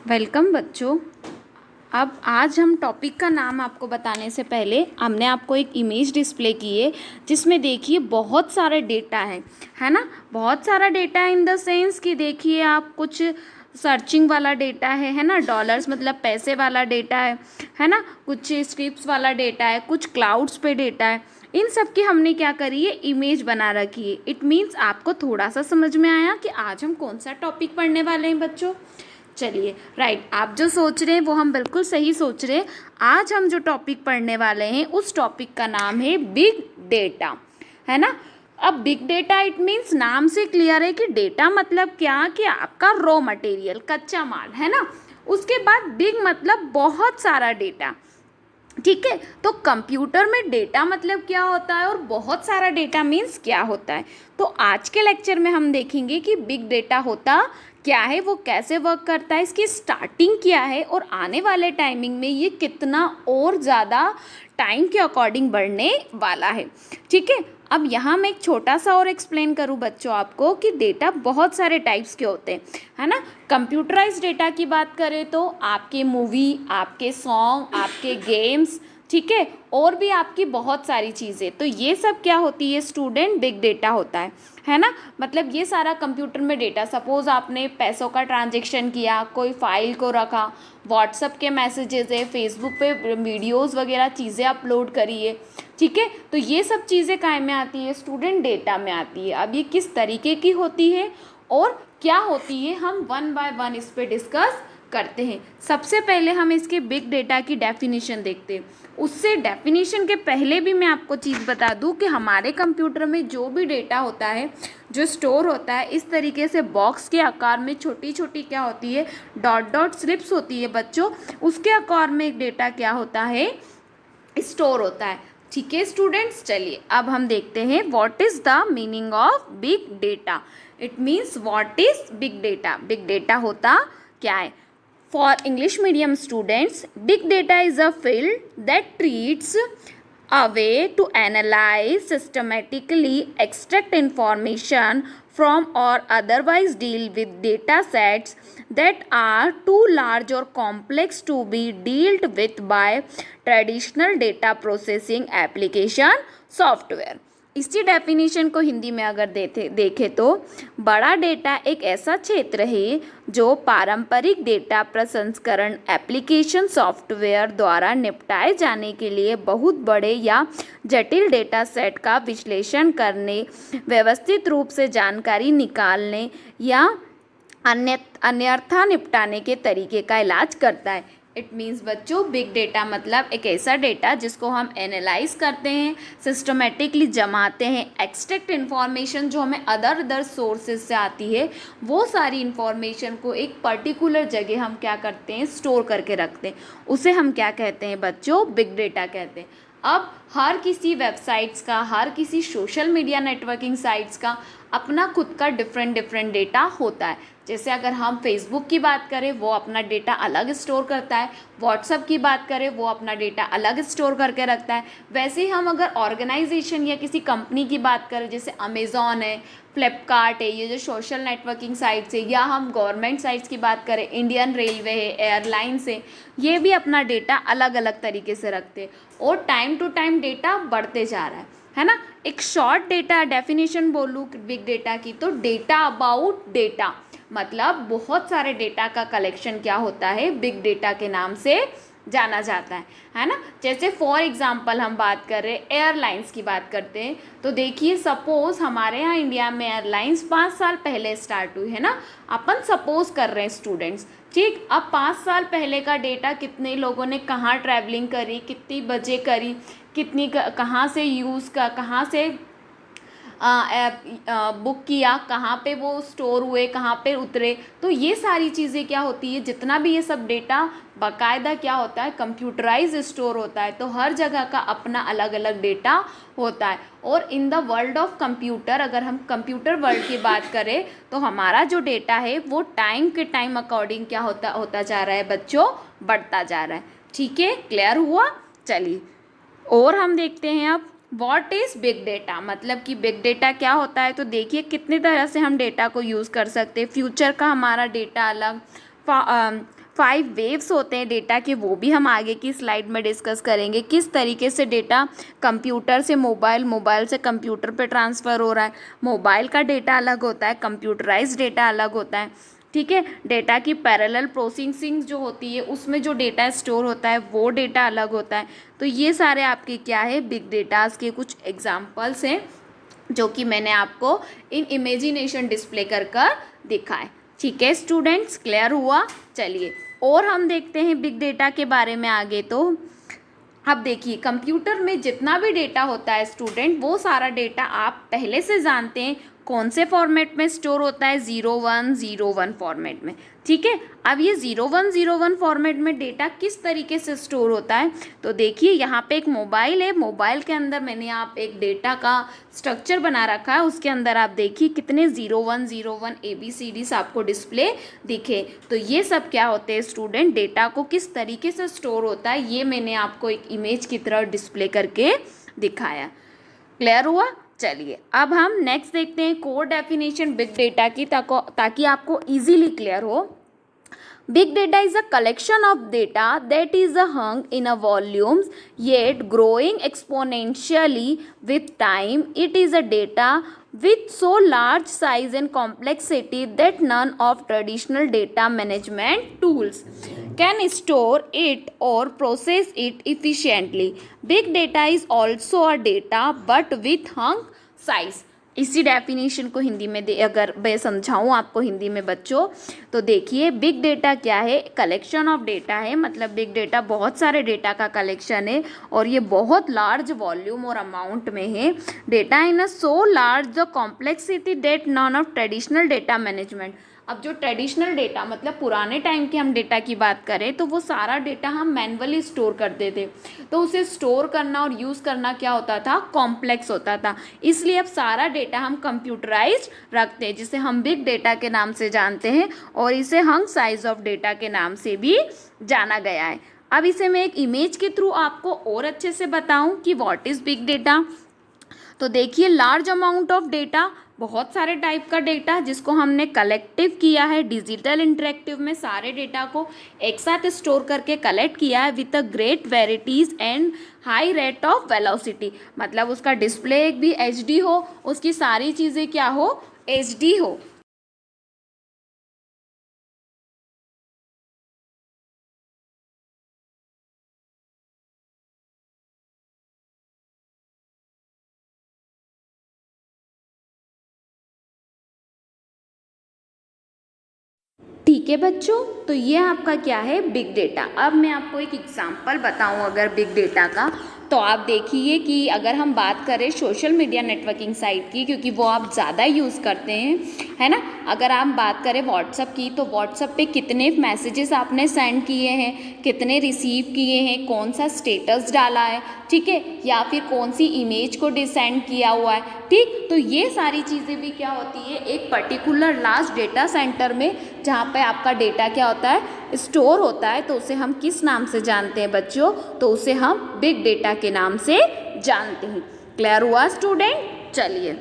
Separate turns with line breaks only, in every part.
Welcome बच्चों। अब आज हम टॉपिक का नाम आपको बताने से पहले हमने आपको एक इमेज डिस्प्ले की है जिसमें देखिए बहुत सारा डेटा है ना। बहुत सारा डेटा इन द सेंस कि देखिए आप कुछ सर्चिंग वाला डेटा है ना। डॉलर्स मतलब पैसे वाला डेटा है ना। कुछ स्क्रिप्ट्स वाला डेटा है, कुछ क्लाउड्स पे डेटा है। इन सब की हमने क्या करी है, इमेज बना रखी है। इट मीन्स आपको थोड़ा सा समझ में आया कि आज हम कौन सा टॉपिक पढ़ने वाले हैं बच्चों। चलिए राइट, आप जो सोच रहे हैं वो हम बिल्कुल सही सोच रहे हैं। आज हम जो टॉपिक पढ़ने वाले हैं उस टॉपिक का नाम है बिग डेटा, है ना। अब बिग डेटा इट मीन्स नाम से क्लियर है कि डेटा मतलब क्या, कि आपका रॉ मटेरियल, कच्चा माल, है ना। उसके बाद बिग मतलब बहुत सारा डेटा, ठीक है। तो कंप्यूटर में डेटा मतलब क्या होता है और बहुत सारा डेटा मीन्स क्या होता है। तो आज के लेक्चर में हम देखेंगे कि बिग डेटा होता क्या है, वो कैसे वर्क करता है, इसकी स्टार्टिंग क्या है और आने वाले टाइमिंग में ये कितना और ज़्यादा टाइम के अकॉर्डिंग बढ़ने वाला है, ठीक है। अब यहाँ मैं एक छोटा सा और एक्सप्लेन करूँ बच्चों आपको कि डेटा बहुत सारे टाइप्स के होते हैं, है ना। कंप्यूटराइज डेटा की बात करें तो आपके मूवी, आपके सॉन्ग, आपके गेम्स, ठीक है, और भी आपकी बहुत सारी चीज़ें, तो ये सब क्या होती है स्टूडेंट, बिग डेटा होता है ना। मतलब ये सारा कंप्यूटर में डेटा, सपोज आपने पैसों का ट्रांजैक्शन किया, कोई फाइल को रखा, व्हाट्सएप के मैसेजेस है, फेसबुक पे वीडियोस वगैरह चीज़ें अपलोड करी है, ठीक है। तो ये सब चीज़ें काय में आती है स्टूडेंट, डेटा में आती है। अब ये किस तरीके की होती है और क्या होती है, हम वन बाय वन इस पर डिस्कस करते हैं। सबसे पहले हम इसके बिग डेटा की डेफिनेशन देखते हैं। उससे डेफिनेशन के पहले भी मैं आपको चीज़ बता दूं कि हमारे कंप्यूटर में जो भी डेटा होता है, जो स्टोर होता है, इस तरीके से बॉक्स के आकार में छोटी छोटी क्या होती है, डॉट डॉट स्लिप्स होती है बच्चों। उसके आकार में एक डेटा क्या होता है, स्टोर होता है, ठीक है स्टूडेंट्स। चलिए अब हम देखते हैं what is the meaning of big data. It means what is big data. Big data होता क्या है। For English medium students, big data is a field that treats a way to analyze, systematically extract information from or otherwise deal with data sets that are too large or complex to be dealt with by traditional data processing application software। इसी definition को हिंदी में अगर देखें तो बड़ा data एक ऐसा क्षेत्र है जो पारंपरिक डेटा प्रसंस्करण एप्लीकेशन सॉफ्टवेयर द्वारा निपटाए जाने के लिए बहुत बड़े या जटिल डेटा सेट का विश्लेषण करने, व्यवस्थित रूप से जानकारी निकालने या अन्यथा निपटाने के तरीके का इलाज करता है। इट मीन्स बच्चों, बिग डेटा मतलब एक ऐसा डेटा जिसको हम एनालाइज करते हैं, सिस्टमेटिकली जमाते हैं, एक्सट्रैक्ट इन्फॉर्मेशन जो हमें अदर सोर्सेज से आती है, वो सारी इन्फॉर्मेशन को एक पर्टिकुलर जगह हम क्या करते हैं, स्टोर करके रखते हैं। उसे हम क्या कहते हैं बच्चों, बिग डेटा कहते हैं। अब हर किसी वेबसाइट्स का, हर किसी सोशल मीडिया नेटवर्किंग साइट्स का अपना खुद का डिफरेंट डेटा होता है। जैसे अगर हम फेसबुक की बात करें, वो अपना डेटा अलग स्टोर करता है। व्हाट्सएप की बात करें, वो अपना डेटा अलग स्टोर करके रखता है। वैसे ही हम अगर ऑर्गेनाइजेशन या किसी कंपनी की बात करें, जैसे अमेज़ॉन है, फ्लिपकार्ट है, ये जो सोशल नेटवर्किंग साइट्स है, या हम गवर्नमेंट साइट्स की बात करें, इंडियन रेलवे है, एयरलाइंस है, ये भी अपना डेटा अलग अलग तरीके से रखते हैं और टाइम टू टाइम डेटा बढ़ते जा रहा है ना। एक शॉर्ट डेटा डेफिनेशन बोलूँ बिग डेटा की, तो डेटा अबाउट डेटा मतलब बहुत सारे डेटा का कलेक्शन क्या होता है, बिग डेटा के नाम से जाना जाता है ना। जैसे फॉर एग्जांपल हम बात कर रहे हैं, एयरलाइंस की बात करते हैं, तो देखिए सपोज हमारे यहाँ इंडिया में एयरलाइंस 5 साल पहले स्टार्ट हुई है ना। अपन सपोज कर रहे हैं स्टूडेंट्स, ठीक। अब 5 साल पहले का डेटा, कितने लोगों ने कहाँ ट्रैवलिंग करी, कितनी बजे करी, कितनी कहाँ से कहाँ से बुक किया, कहाँ पे वो स्टोर हुए, कहाँ पे उतरे, तो ये सारी चीज़ें क्या होती है, जितना भी ये सब डेटा बाकायदा क्या होता है, कंप्यूटराइज स्टोर होता है। तो हर जगह का अपना अलग अलग डेटा होता है। और in the world of computer, अगर हम कंप्यूटर वर्ल्ड की बात करें, तो हमारा जो डेटा है वो टाइम के टाइम अकॉर्डिंग क्या होता जा रहा है बच्चों, बढ़ता जा रहा है, ठीक है। क्लियर हुआ। चलिए और हम देखते हैं अब व्हाट इज़ बिग डेटा, मतलब कि बिग डेटा क्या होता है। तो देखिए कितनी तरह से हम डेटा को यूज़ कर सकते हैं। फ्यूचर का हमारा डेटा अलग, 5 वेव्स होते हैं डेटा के, वो भी हम आगे की स्लाइड में डिस्कस करेंगे। किस तरीके से डेटा कंप्यूटर से मोबाइल, मोबाइल से कंप्यूटर पे ट्रांसफ़र हो रहा है। मोबाइल का डेटा अलग होता है, कंप्यूटराइज्ड डेटा अलग होता है, ठीक है। डेटा की पैरेलल प्रोसेसिंग जो होती है उसमें जो डेटा स्टोर होता है वो डेटा अलग होता है। तो ये सारे आपके क्या है, बिग डेटास के कुछ एग्जांपल्स हैं जो कि मैंने आपको इन इमेजिनेशन डिस्प्ले कर कर दिखाए। ठीक है स्टूडेंट्स, क्लियर हुआ। चलिए और हम देखते हैं बिग डेटा के बारे में आगे। तो अब देखिए कंप्यूटर में जितना भी डेटा होता है स्टूडेंट, वो सारा डेटा आप पहले से जानते हैं कौन से फॉर्मेट में स्टोर होता है, 0101 फॉर्मेट में, ठीक है। अब ये 0101 फॉर्मेट में डेटा किस तरीके से स्टोर होता है, तो देखिए यहाँ पे एक मोबाइल है, मोबाइल के अंदर मैंने आप एक डेटा का स्ट्रक्चर बना रखा है, उसके अंदर आप देखिए कितने 0101 ABCDs आपको डिस्प्ले दिखे। तो ये सब क्या होते हैं स्टूडेंट, डेटा को किस तरीके से स्टोर होता है ये मैंने आपको एक इमेज की तरह डिस्प्ले करके दिखाया। क्लियर हुआ। चलिए अब हम नेक्स्ट देखते हैं कोर डेफिनेशन बिग डेटा की, ताकि आपको इजीली क्लियर हो। Big data is a collection of data that is hung in a volumes yet growing exponentially with time. It is a data with so large size and complexity that none of traditional data management tools can store it or process it efficiently. Big data is also a data but with hung size. इसी definition को हिंदी में अगर मैं समझाऊँ आपको हिंदी में बच्चों, तो देखिए बिग डेटा क्या है, कलेक्शन ऑफ डेटा है। मतलब बिग डेटा बहुत सारे डेटा का कलेक्शन है और ये बहुत लार्ज वॉल्यूम और अमाउंट में है। Data in a so large the complexity that none of traditional data management. अब जो ट्रेडिशनल डेटा मतलब पुराने टाइम के हम डेटा की बात करें तो वो सारा डेटा हम मैन्युअली स्टोर करते थे, तो उसे स्टोर करना और यूज़ करना क्या होता था, कॉम्प्लेक्स होता था। इसलिए अब सारा डेटा हम कंप्यूटराइज्ड रखते हैं, जिसे हम बिग डेटा के नाम से जानते हैं और इसे हंग साइज ऑफ डेटा के नाम से भी जाना गया है। अब इसे मैं एक इमेज के थ्रू आपको और अच्छे से बताऊं कि व्हाट इज़ बिग डेटा। तो देखिए लार्ज अमाउंट ऑफ डेटा, बहुत सारे टाइप का डेटा जिसको हमने कलेक्टिव किया है, डिजिटल इंटरेक्टिव में सारे डेटा को एक साथ स्टोर करके कलेक्ट किया है with a great varieties and high rate of velocity. मतलब उसका डिस्प्ले एक भी HD हो, उसकी सारी चीज़ें क्या हो, HD हो। ठीक है बच्चों, तो ये आपका क्या है, बिग डेटा। अब मैं आपको एक एग्जांपल बताऊं अगर बिग डेटा का, तो आप देखिए कि अगर हम बात करें सोशल मीडिया नेटवर्किंग साइट की, क्योंकि वो आप ज़्यादा यूज़ करते हैं, है ना। अगर आप बात करें व्हाट्सअप की, तो व्हाट्सअप पे कितने मैसेजेस आपने सेंड किए हैं, कितने रिसीव किए हैं, कौन सा स्टेटस डाला है, ठीक है, या फिर कौन सी इमेज को सेंड किया हुआ है, ठीक। तो ये सारी चीज़ें भी क्या होती है, एक पर्टिकुलर लार्ज डेटा सेंटर में जहाँ पे आपका डेटा क्या होता है, स्टोर होता है। तो उसे हम किस नाम से जानते हैं बच्चों, तो उसे हम बिग डेटा के नाम से जानते हैं। क्लियर हुआ स्टूडेंट। चलिए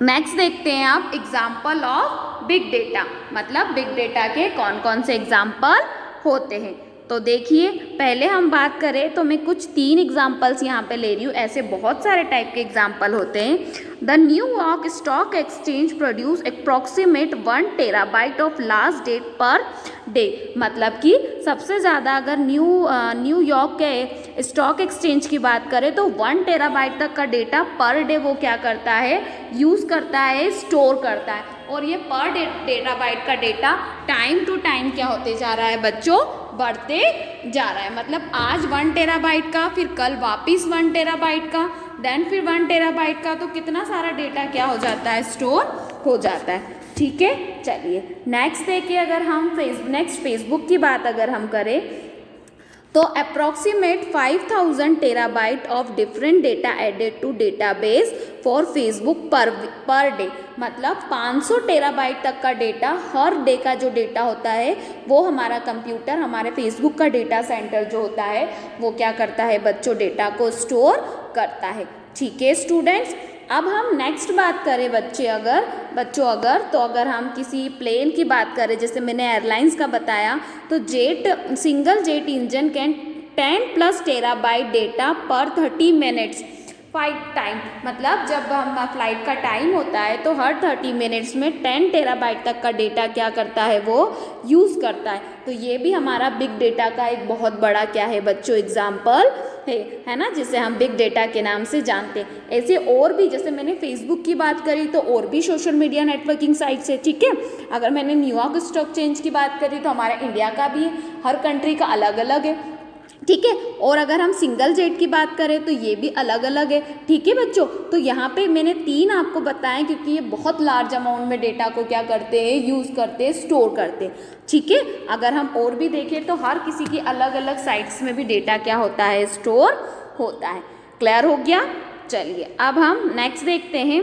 नेक्स्ट देखते हैं आप एग्जाम्पल ऑफ बिग डेटा, मतलब बिग डेटा के कौन कौन से एग्जाम्पल होते हैं। तो देखिए पहले हम बात करें तो मैं कुछ 3 एग्जाम्पल्स यहाँ पे ले रही हूँ, ऐसे बहुत सारे टाइप के एग्जाम्पल होते हैं। The New York stock exchange produce approximate 1 terabyte of last date per day. मतलब कि सबसे ज़्यादा अगर न्यूयॉर्क के स्टॉक एक्सचेंज की बात करें तो 1 टेराबाइट तक का डेटा पर डे वो क्या करता है, यूज़ करता है, स्टोर करता है। और ये पर टेराबाइट का डेटा टाइम टू टाइम क्या होते जा रहा है बच्चों, बढ़ते जा रहा है। मतलब आज 1 टेराबाइट का, फिर कल वापस 1 टेराबाइट का, देन फिर 1 टेराबाइट का, तो कितना सारा डेटा क्या हो जाता है, स्टोर हो जाता है। ठीक है, चलिए नेक्स्ट देखिए, अगर हम फेसबुक की बात अगर हम करें तो approximate 5000 terabyte of different data added to database for Facebook per day. मतलब 500 टेराबाइट तक का डेटा हर डे का जो डेटा होता है वो हमारा कंप्यूटर, हमारे फेसबुक का डेटा सेंटर जो होता है वो क्या करता है बच्चों, डेटा को स्टोर करता है। ठीक है स्टूडेंट्स, अब हम नेक्स्ट बात करें बच्चों अगर हम किसी प्लेन की बात करें, जैसे मैंने एयरलाइंस का बताया, तो single jet engine can 10+ terabyte data पर 30 मिनट्स फ्लाइट टाइम। मतलब जब हम फ्लाइट का टाइम होता है तो हर 30 मिनट्स में 10 टेराबाइट तक का डेटा क्या करता है, वो यूज़ करता है। तो ये भी हमारा बिग डेटा का एक बहुत बड़ा क्या है बच्चों, एग्जाम्पल है ना, जिसे हम बिग डेटा के नाम से जानते हैं। ऐसे और भी, जैसे मैंने फेसबुक की बात करी तो और भी सोशल मीडिया नेटवर्किंग साइट्स है, ठीक है। अगर मैंने न्यूयॉर्क स्टॉक एक्सचेंज की बात करी तो हमारा इंडिया का भी है, हर कंट्री का अलग अलग है, ठीक है। और अगर हम सिंगल जेट की बात करें तो ये भी अलग अलग है, ठीक है बच्चों। तो यहाँ पे मैंने 3 आपको बताएं, क्योंकि ये बहुत लार्ज अमाउंट में डेटा को क्या करते हैं, यूज़ करते हैं, स्टोर करते हैं, ठीक है। अगर हम और भी देखें तो हर किसी की अलग अलग साइट्स में भी डेटा क्या होता है, स्टोर होता है। क्लियर हो गया? चलिए अब हम नेक्स्ट देखते हैं।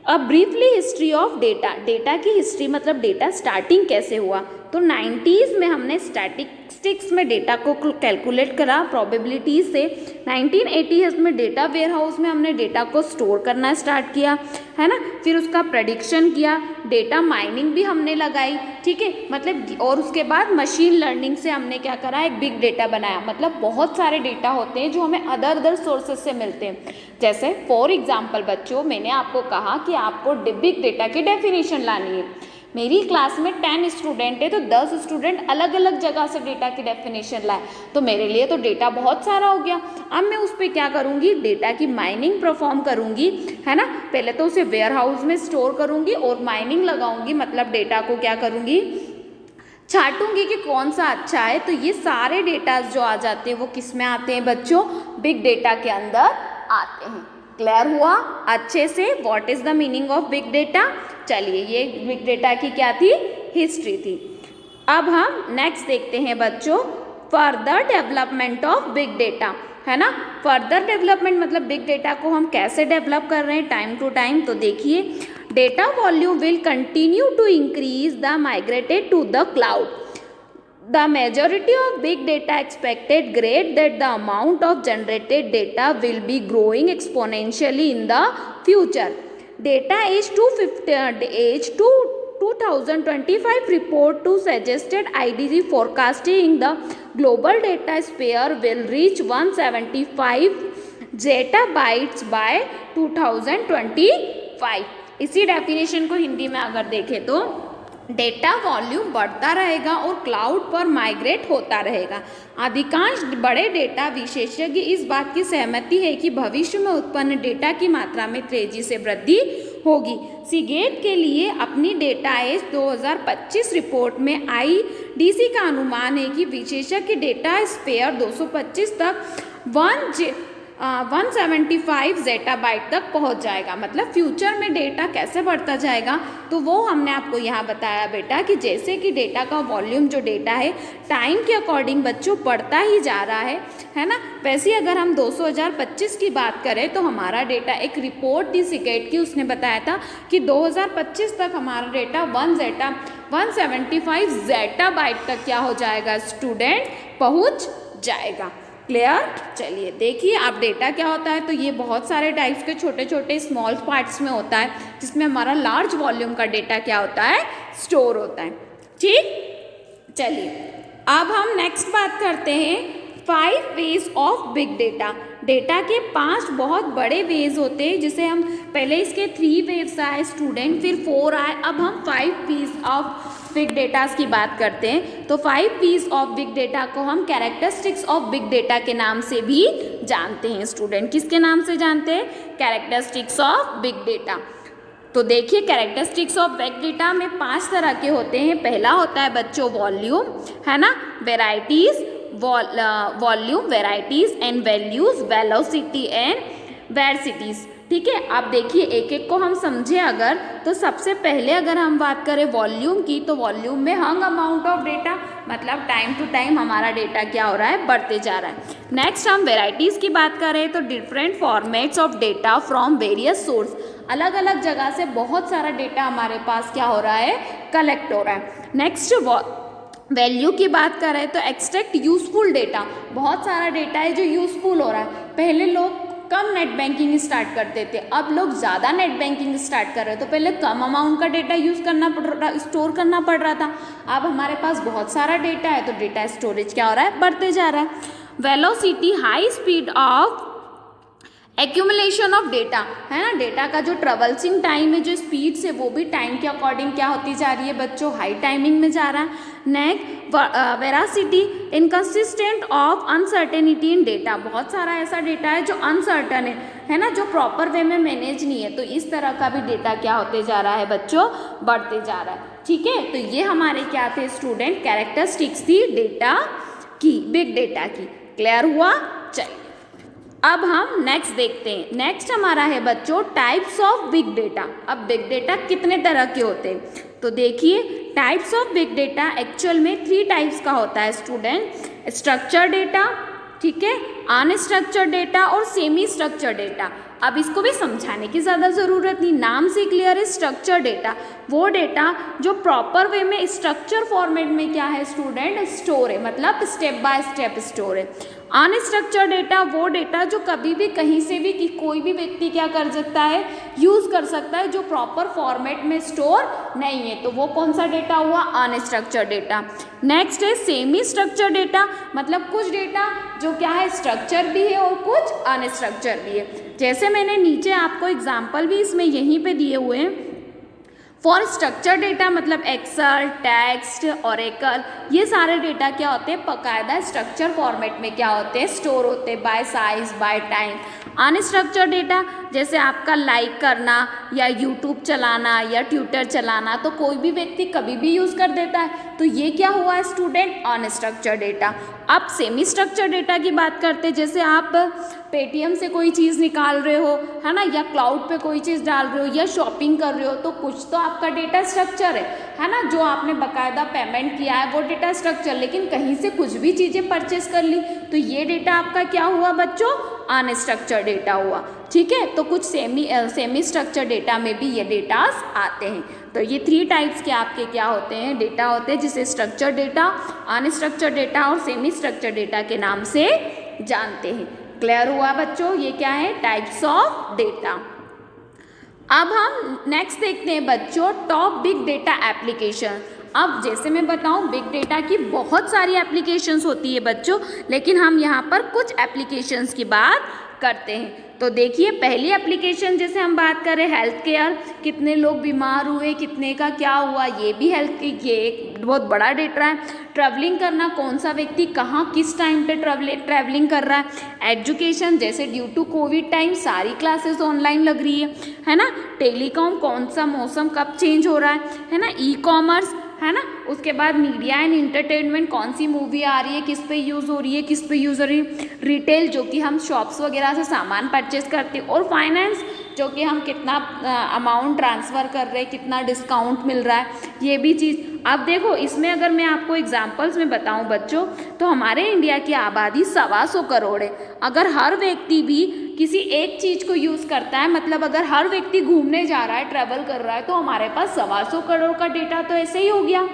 अब ब्रीफली हिस्ट्री ऑफ डेटा की हिस्ट्री, मतलब डेटा स्टार्टिंग कैसे हुआ। तो 90s में हमने स्टैटिस्टिक्स में डेटा को कैलकुलेट करा प्रोबेबिलिटी से। 1980s में डेटा वेयरहाउस में हमने डेटा को स्टोर करना स्टार्ट किया, है ना। फिर उसका प्रेडिक्शन किया, डेटा माइनिंग भी हमने लगाई, ठीक है। मतलब और उसके बाद मशीन लर्निंग से हमने क्या करा, एक बिग डेटा बनाया। मतलब बहुत सारे डेटा होते हैं जो हमें अदर सोर्सेज से मिलते हैं। जैसे फॉर एग्जाम्पल बच्चों, मैंने आपको कहा कि आपको बिग डेटा की डेफिनेशन लानी है। मेरी क्लास में 10 स्टूडेंट है तो 10 स्टूडेंट अलग अलग जगह से डेटा की डेफिनेशन लाए, तो मेरे लिए तो डेटा बहुत सारा हो गया। अब मैं उस पर क्या करूँगी, डेटा की माइनिंग परफॉर्म करूँगी, है ना। पहले तो उसे वेयर हाउस में स्टोर करूँगी और माइनिंग लगाऊंगी, मतलब डेटा को क्या करूँगी, छाटूंगी कि कौन सा अच्छा है। तो ये सारे डेटाज जो आ जाते हैं वो किस में आते हैं बच्चों, बिग डेटा के अंदर आते हैं। क्लियर हुआ अच्छे से? What is the meaning of big data? चलिए, ये बिग डेटा की क्या थी, हिस्ट्री थी। अब हम नेक्स्ट देखते हैं बच्चों, further development of big data, है ना। फर्दर डेवलपमेंट मतलब बिग डेटा को हम कैसे डेवलप कर रहे हैं टाइम टू टाइम। तो देखिए, data volume will continue to increase the migrated to the cloud. The majority of big data expected great that the amount of generated data will be growing exponentially in the future. Data age 2025 report to suggested IDC forecasting the global data sphere will reach 175 zettabytes by 2025. इसी definition को हिंदी में अगर देखें तो data volume बढ़ता रहेगा और cloud पर माइग्रेट होता रहेगा। अधिकांश बड़े डेटा विशेषज्ञ इस बात की सहमति है कि भविष्य में उत्पन्न डेटा की मात्रा में तेजी से वृद्धि होगी। सीगेट के लिए अपनी डेटा एज 2025 रिपोर्ट में आईडीसी का अनुमान है कि विशेषज्ञ डेटा स्पेयर 225 तक 175 zettabyte तक पहुंच जाएगा। मतलब फ्यूचर में डेटा कैसे बढ़ता जाएगा, तो वो हमने आपको यहाँ बताया बेटा कि जैसे कि डेटा का वॉल्यूम जो डेटा है टाइम के अकॉर्डिंग बच्चों बढ़ता ही जा रहा है ना। वैसे अगर हम 2025 की बात करें तो हमारा डेटा, एक रिपोर्ट थी सीगेट की, उसने बताया था कि 2025 तक हमारा डेटा 175 zettabyte तक क्या हो जाएगा, स्टूडेंट पहुँच जाएगा। क्लियर? चलिए देखिए, अब डेटा क्या होता है, तो ये बहुत सारे टाइप्स के छोटे छोटे स्मॉल पार्ट्स में होता है, जिसमें हमारा लार्ज वॉल्यूम का डेटा क्या होता है, स्टोर होता है। ठीक, चलिए अब हम नेक्स्ट बात करते हैं 5 ways of big data. Data के 5 बहुत बड़े वेज होते हैं, जिसे हम पहले इसके 3 वेव्स आए स्टूडेंट, फिर 4 आए, अब हम 5 वेज ऑफ बिग डेटास की बात करते हैं। तो 5 वेज ऑफ बिग डेटा को हम कैरेक्टरिस्टिक्स ऑफ बिग डेटा के नाम से भी जानते हैं स्टूडेंट। किसके नाम से जानते हैं? Characteristics of big data. तो देखिए, कैरेक्टरिस्टिक्स ऑफ बिग डेटा में 5 तरह के होते हैं। पहला होता है बच्चों वॉल्यूम, है ना, varieties, volume, varieties and values, velocity and veracities. ठीक है, आप देखिए एक एक को हम समझे अगर, तो सबसे पहले अगर हम बात करें वॉल्यूम की, तो वॉल्यूम में हंग अमाउंट ऑफ डेटा, मतलब टाइम टू टाइम हमारा डेटा क्या हो रहा है, बढ़ते जा रहा है। नेक्स्ट हम वेराइटीज़ की बात करें तो different formats of data from various source, अलग अलग जगह से बहुत सारा डेटा हमारे पास क्या हो रहा है, कलेक्ट हो रहा है। नेक्स्ट वैल्यू की बात करें तो एक्सट्रैक्ट यूजफुल डेटा, बहुत सारा डेटा है जो यूजफुल हो रहा है। पहले लोग कम नेट बैंकिंग स्टार्ट करते थे, अब लोग ज़्यादा नेट बैंकिंग स्टार्ट कर रहे हैं। तो पहले कम अमाउंट का डेटा यूज़ करना पड़ रहा, स्टोर करना पड़ रहा था। अब हमारे पास बहुत सारा डेटा है, तो डेटा स्टोरेज क्या हो रहा है, बढ़ते जा रहा है। Velocity, high speed of accumulation of data, है ना, डेटा का जो ट्रेवल्सिंग टाइम है, जो स्पीड से, वो भी टाइम के अकॉर्डिंग क्या होती जा रही है बच्चों, हाई टाइमिंग में जा रहा है। Next, veracity, inconsistent of uncertainty in data, बहुत सारा ऐसा डेटा है जो अनसर्टन है ना, जो प्रॉपर वे में मैनेज नहीं है, तो इस तरह का भी डेटा क्या होते जा रहा है बच्चों, बढ़ते जा रहा है। ठीक है, तो ये हमारे क्या थे स्टूडेंट, कैरेक्टरिस्टिक्स थी डेटा की, बिग डेटा की। क्लियर हुआ? चलिए अब हम नेक्स्ट देखते हैं। नेक्स्ट हमारा है बच्चों टाइप्स ऑफ बिग डेटा। अब बिग डेटा कितने तरह के होते हैं, तो देखिए types of big data actual में 3 टाइप्स का होता है स्टूडेंट, स्ट्रक्चर डेटा, ठीक है, अनस्ट्रक्चर्ड डेटा और सेमी स्ट्रक्चर्ड डेटा। अब इसको भी समझाने की ज़्यादा ज़रूरत नहीं, नाम से क्लियर है। स्ट्रक्चर डेटा वो डेटा जो प्रॉपर वे में स्ट्रक्चर फॉर्मेट में क्या है स्टूडेंट, स्टोर है, मतलब स्टेप बाय स्टेप स्टोर है। अनस्ट्रक्चर्ड डेटा वो डेटा जो कभी भी कहीं से भी कोई भी व्यक्ति क्या कर सकता है, यूज़ कर सकता है, जो प्रॉपर फॉर्मेट में स्टोर नहीं है, तो वो कौन सा डेटा हुआ, अनस्ट्रक्चर्ड डेटा। नेक्स्ट है सेमी स्ट्रक्चर्ड डेटा, मतलब कुछ डेटा जो क्या है स्ट्रक्चर भी है और कुछ अनस्ट्रक्चर भी है। जैसे मैंने नीचे आपको एग्जाम्पल भी इसमें यहीं पे दिए हुए हैं। फॉर स्ट्रक्चर डेटा मतलब एक्सेल, टेक्स्ट, ओरेकल, ये सारे डेटा क्या होते हैं, बाकायदा स्ट्रक्चर फॉर्मेट में क्या होते हैं, स्टोर होते हैं, bye size, by time. Unstructured data जैसे आपका लाइक करना या यूट्यूब चलाना या ट्विटर चलाना, तो कोई भी व्यक्ति कभी भी यूज़ कर देता है, तो ये क्या हुआ स्टूडेंट, अनस्ट्रक्चर्ड डेटा। अब सेमी स्ट्रक्चर्ड डेटा की बात करते हैं, जैसे आप पेटीएम से कोई चीज़ निकाल रहे हो, है ना, या क्लाउड पे कोई चीज़ डाल रहे हो या शॉपिंग कर रहे हो, तो कुछ तो आपका डेटा स्ट्रक्चर है ना, जो आपने बाकायदा पेमेंट किया है वो डेटा स्ट्रक्चर। लेकिन कहीं से कुछ भी चीज़ें परचेस कर ली, तो ये डेटा आपका क्या हुआ बच्चों, अनस्ट्रक्चर्ड डेटा हुआ। ठीक है, तो कुछ सेमी स्ट्रक्चर डेटा में भी ये डेटास आते हैं। तो ये 3 टाइप्स के आपके क्या होते हैं, डेटा होते हैं, जिसे स्ट्रक्चर डेटा, अनस्ट्रक्चर डेटा और सेमी स्ट्रक्चर डेटा के नाम से जानते हैं। क्लियर हुआ बच्चों, ये क्या है, टाइप्स ऑफ डेटा। अब हम नेक्स्ट देखते हैं बच्चों टॉप बिग डेटा एप्लीकेशन। अब जैसे मैं बताऊं, बिग डेटा की बहुत सारी एप्लीकेशंस होती है बच्चों, लेकिन हम यहाँ पर कुछ एप्लीकेशंस की बात करते हैं। तो देखिए पहली एप्लीकेशन जैसे हम बात करें हेल्थ केयर, कितने लोग बीमार हुए, कितने का क्या हुआ, ये भी हेल्थ की, ये एक बहुत बड़ा डेटा है। ट्रैवलिंग करना, कौन सा व्यक्ति कहाँ किस टाइम पे ट्रैवलिंग कर रहा है। एजुकेशन, जैसे ड्यू टू कोविड टाइम सारी क्लासेस ऑनलाइन लग रही है ना। टेलीकॉम, कौन सा मौसम कब चेंज हो रहा है ना। ई कॉमर्स, है ना। उसके बाद मीडिया एंड इंटरटेनमेंट, कौन सी मूवी आ रही है, किस पे यूज़ हो रही है, किस पे यूज़ हो रही है। रिटेल, जो कि हम शॉप्स वगैरह से सामान परचेज करते हैं। और फाइनेंस, जो कि हम कितना अमाउंट ट्रांसफ़र कर रहे हैं, कितना डिस्काउंट मिल रहा है, ये भी चीज़। अब देखो इसमें अगर मैं आपको एग्जांपल्स में बताऊं बच्चों, तो हमारे इंडिया की आबादी 125 करोड़ है। अगर हर व्यक्ति भी किसी एक चीज़ को यूज़ करता है, मतलब अगर हर व्यक्ति घूमने जा रहा है, ट्रैवल कर रहा है, तो हमारे पास 125 करोड़ का डेटा तो ऐसे ही हो गया।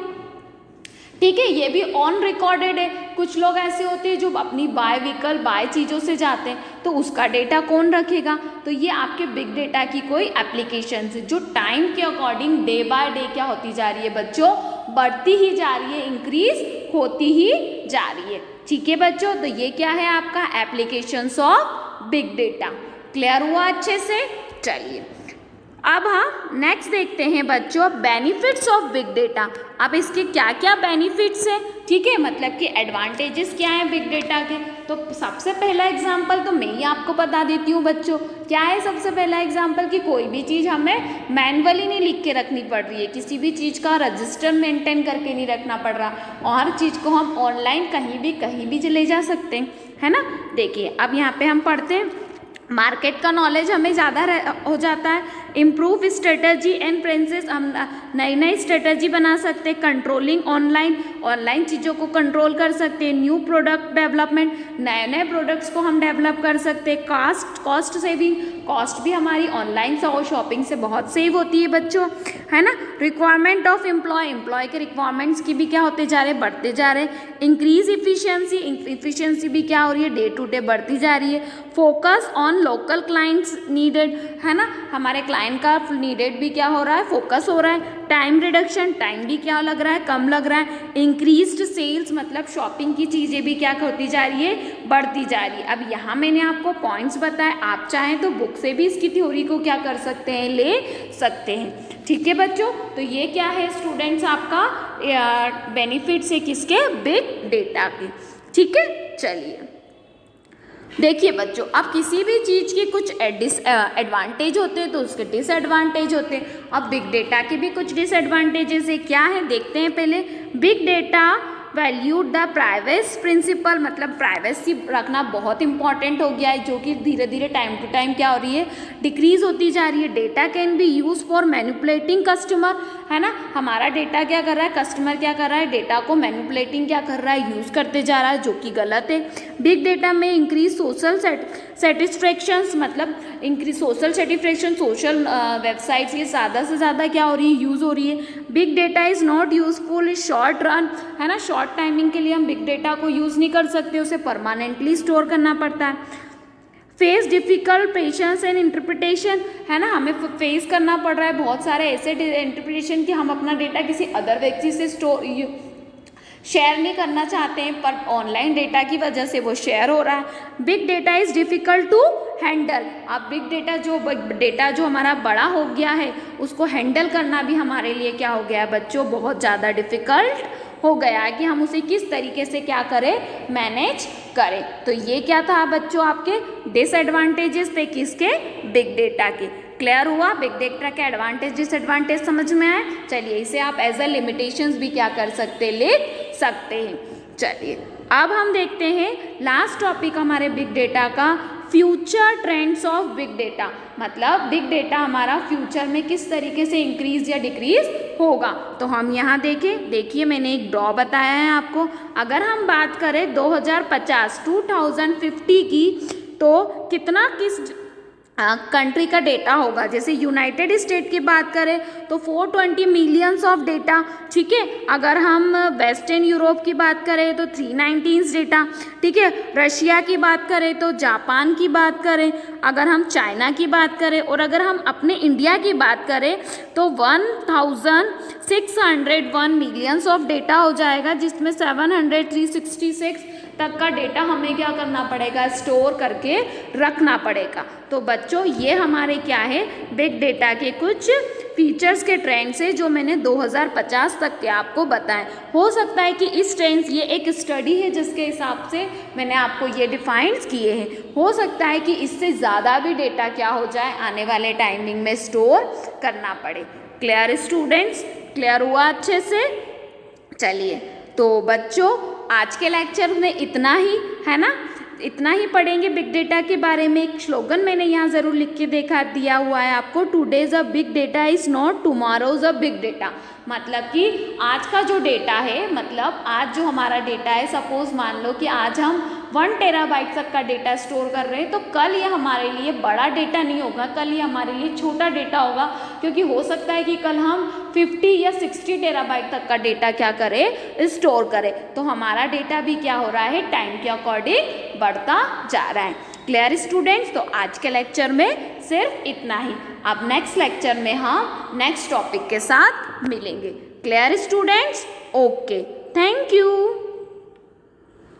ठीक है, ये भी ऑन रिकॉर्डेड है। कुछ लोग ऐसे होते हैं जो अपनी बाय व्हीकल, बाय चीज़ों से जाते हैं, तो उसका डेटा कौन रखेगा। तो ये आपके बिग डेटा की कोई एप्लीकेशन है जो टाइम के अकॉर्डिंग डे बाय डे क्या होती जा रही है बच्चों, बढ़ती ही जा रही है, इंक्रीज होती ही जा रही है। ठीक है बच्चों, तो ये क्या है आपका applications of big data. Clear हुआ अच्छे से? चलिए अब हम नेक्स्ट देखते हैं बच्चों बेनिफिट्स ऑफ बिग डेटा। अब इसके क्या क्या बेनिफिट्स हैं, ठीक है, मतलब कि एडवांटेजेस क्या हैं बिग डेटा के। तो सबसे पहला एग्जांपल तो मैं ही आपको बता देती हूँ बच्चों। क्या है सबसे पहला एग्जांपल कि कोई भी चीज़ हमें मैनुअली नहीं लिख के रखनी पड़ रही है, किसी भी चीज़ का रजिस्टर मेंटेन करके नहीं रखना पड़ रहा, और हर चीज़ को हम ऑनलाइन कहीं भी ले जा सकते हैं, है ना। देखिए अब यहाँ पे हम पढ़ते हैं, मार्केट का नॉलेज हमें ज़्यादा हो जाता है। इम्प्रूव स्ट्रेटजी एंड प्रिंसेस, हम नई स्ट्रेटजी बना सकते हैं। कंट्रोलिंग ऑनलाइन चीज़ों को कंट्रोल कर सकते हैं। न्यू प्रोडक्ट डेवलपमेंट, नए प्रोडक्ट्स को हम डेवलप कर सकते हैं। कॉस्ट सेविंग, कॉस्ट भी हमारी ऑनलाइन शॉपिंग से बहुत सेव होती है बच्चों, है ना। रिक्वायरमेंट ऑफ एम्प्लॉय के रिक्वायरमेंट्स की भी क्या होते जा रहे हैं, बढ़ते जा रहे हैं। इंक्रीज इफिशियंसी भी क्या हो रही है, डे टू डे बढ़ती जा रही है। Focus on local clients needed, है ना, हमारे क्लाइंट का नीडेड भी क्या हो रहा है, फोकस हो रहा है। टाइम रिडक्शन, टाइम भी क्या लग रहा है, कम लग रहा है। इंक्रीज्ड सेल्स, मतलब शॉपिंग की चीज़ें भी क्या होती जा रही है, बढ़ती जा रही है। अब यहाँ मैंने आपको पॉइंट्स बताए, आप चाहें तो बुक से भी इसकी थ्योरी को क्या कर सकते हैं, ले सकते हैं। ठीक है बच्चों, तो ये क्या है स्टूडेंट्स आपका बेनिफिट्स है किसके, बिग डेटा के। ठीक है, चलिए देखिए बच्चों, अब किसी भी चीज़ के कुछ एडवांटेज होते हैं तो उसके डिसएडवांटेज होते हैं। अब बिग डेटा के भी कुछ डिसएडवांटेजेस है, क्या है देखते हैं पहले। Big data valued the privacy principle, मतलब प्राइवेसी रखना बहुत इंपॉर्टेंट हो गया है, जो कि धीरे धीरे टाइम टू टाइम क्या हो रही है, डिक्रीज होती जा रही है। Data can be use for manipulating customer, है ना, हमारा डेटा क्या कर रहा है, कस्टमर क्या कर रहा है, डेटा को मैनिपुलेटिंग क्या कर रहा है, यूज़ करते जा रहा है, जो कि गलत है। बिग डेटा में इंक्रीज सोशल सेटिस्फैक्शंस, मतलब increase social satisfaction, social websites ये ज़्यादा से ज़्यादा क्या हो रही है, यूज़ हो रही है। Big data is not useful in short run, है ना, शॉर्ट टाइमिंग के लिए हम बिग डेटा को यूज़ नहीं कर सकते, उसे परमानेंटली स्टोर करना पड़ता है। Face difficult patience and interpretation, है ना, हमें फेस करना पड़ रहा है बहुत सारे ऐसे इंटरप्रिटेशन कि हम अपना डेटा किसी अदर व्यक्ति से शेयर नहीं करना चाहते हैं, पर ऑनलाइन डेटा की वजह से वो शेयर हो रहा है। Big data is difficult to handle, अब बिग डेटा जो हमारा बड़ा हो गया है उसको हैंडल करना भी हमारे लिए क्या हो गया है बच्चों, बहुत ज़्यादा डिफ़िकल्ट हो गया है कि हम उसे किस तरीके से क्या करें, मैनेज करें। तो ये क्या था बच्चों, आपके डिसएडवांटेजेस थे किसके, बिग डेटा के। क्लियर हुआ, बिग डेटा के एडवांटेज डिसएडवांटेज समझ में आए। चलिए इसे आप एज अ लिमिटेशंस भी क्या कर सकते हैं, लिख सकते हैं। चलिए अब हम देखते हैं लास्ट टॉपिक हमारे बिग डेटा का, future trends of big data, मतलब बिग डेटा हमारा फ्यूचर में किस तरीके से इंक्रीज या डिक्रीज होगा। तो हम यहाँ देखिए मैंने एक ड्रॉ बताया है आपको। अगर हम बात करें 2050 की, तो कितना किस कंट्री का डेटा होगा, जैसे यूनाइटेड स्टेट की बात करें तो 420 मिलियंस ऑफ डेटा, ठीक है। अगर हम वेस्टर्न यूरोप की बात करें तो 319 डेटा, ठीक है। रशिया की बात करें तो जापान की बात करें, अगर हम चाइना की बात करें, और अगर हम अपने इंडिया की बात करें तो 1601 मिलियंस ऑफ डेटा हो जाएगा, जिसमें 366 तक का डेटा हमें क्या करना पड़ेगा, स्टोर करके रखना पड़ेगा। तो बच्चों ये हमारे क्या है, बिग डेटा के कुछ फीचर्स के ट्रेंड्स है जो मैंने 2050 तक के आपको बताएं। हो सकता है कि इस ट्रेंड्स, ये एक स्टडी है जिसके हिसाब से मैंने आपको ये डिफाइन किए हैं, हो सकता है कि इससे ज़्यादा भी डेटा क्या हो जाए, आने वाले टाइमिंग में स्टोर करना पड़े। क्लियर स्टूडेंट्स, क्लियर हुआ अच्छे से। चलिए तो बच्चों आज के लेक्चर में इतना ही, है ना, इतना ही पढ़ेंगे बिग डेटा के बारे में। एक स्लोगन मैंने यहाँ ज़रूर लिख के दिया हुआ है आपको, today's a big data is not tomorrow's a big data, मतलब कि आज का जो डेटा है, मतलब आज जो हमारा डेटा है, सपोज मान लो कि आज हम 1 टेराबाइट तक का डेटा स्टोर कर रहे हैं, तो कल ये हमारे लिए बड़ा डेटा नहीं होगा, कल ये हमारे लिए छोटा डेटा होगा, क्योंकि हो सकता है कि कल हम 50 या 60 टेराबाइट तक का डेटा क्या करें, स्टोर करें। तो हमारा डेटा भी क्या हो रहा है, टाइम के अकॉर्डिंग बढ़ता जा रहा है। क्लियर स्टूडेंट्स, तो आज के लेक्चर में सिर्फ इतना ही। अब नेक्स्ट लेक्चर में हम नेक्स्ट टॉपिक के साथ मिलेंगे। Clear students, okay, thank you.